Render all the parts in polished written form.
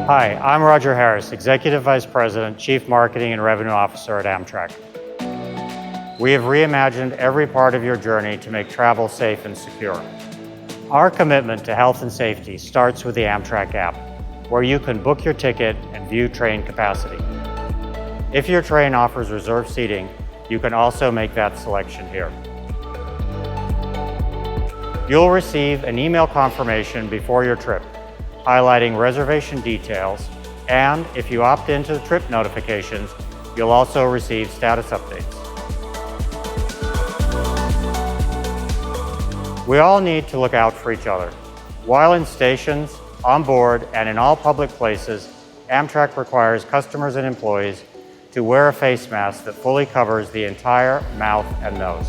Hi, I'm Roger Harris, Executive Vice President, Chief Marketing and Revenue Officer at Amtrak. We have reimagined every part of your journey to make travel safe and secure. Our commitment to health and safety starts with the Amtrak app, where you can book your ticket and view train capacity. If your train offers reserved seating, you can also make that selection here. You'll receive an email confirmation before your trip, highlighting reservation details, and if you opt into the trip notifications, you'll also receive status updates. We all need to look out for each other. While in stations, on board, and in all public places, Amtrak requires customers and employees to wear a face mask that fully covers the entire mouth and nose.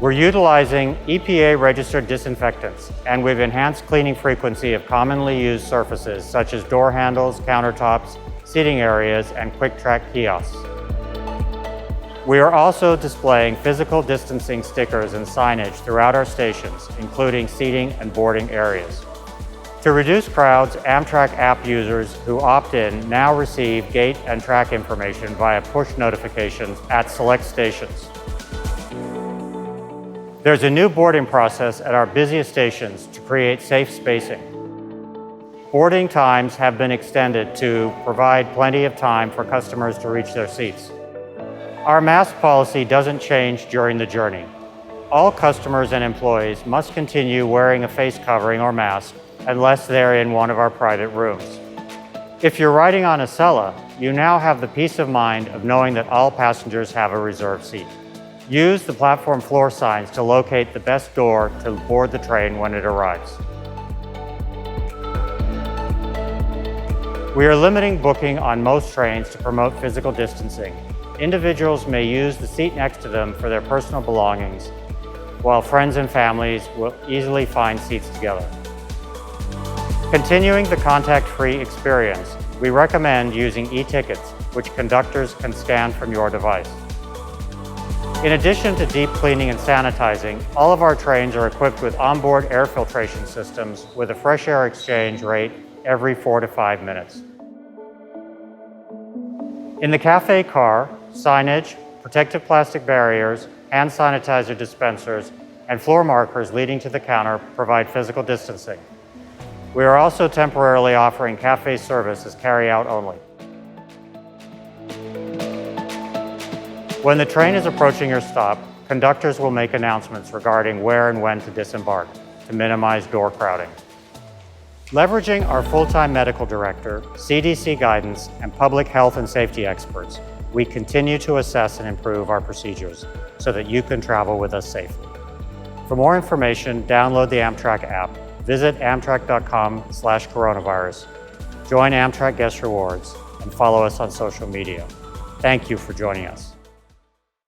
We're utilizing EPA-registered disinfectants, and we've enhanced cleaning frequency of commonly used surfaces such as door handles, countertops, seating areas, and quick-track kiosks. We are also displaying physical distancing stickers and signage throughout our stations, including seating and boarding areas. To reduce crowds, Amtrak app users who opt in now receive gate and track information via push notifications at select stations. There's a new boarding process at our busiest stations to create safe spacing. Boarding times have been extended to provide plenty of time for customers to reach their seats. Our mask policy doesn't change during the journey. All customers and employees must continue wearing a face covering or mask unless they're in one of our private rooms. If you're riding on Acela, you now have the peace of mind of knowing that all passengers have a reserved seat. Use the platform floor signs to locate the best door to board the train when it arrives. We are limiting booking on most trains to promote physical distancing. Individuals may use the seat next to them for their personal belongings, while friends and families will easily find seats together. Continuing the contact-free experience, we recommend using e-tickets, which conductors can scan from your device. In addition to deep cleaning and sanitizing, all of our trains are equipped with onboard air filtration systems with a fresh air exchange rate every 4 to 5 minutes. In the cafe car, signage, protective plastic barriers, hand sanitizer dispensers, and floor markers leading to the counter provide physical distancing. We are also temporarily offering cafe service as carry-out only. When the train is approaching your stop, conductors will make announcements regarding where and when to disembark to minimize door crowding. Leveraging our full-time medical director, CDC guidance, and public health and safety experts, we continue to assess and improve our procedures so that you can travel with us safely. For more information, download the Amtrak app, visit amtrak.com/coronavirus, join Amtrak Guest Rewards, and follow us on social media. Thank you for joining us.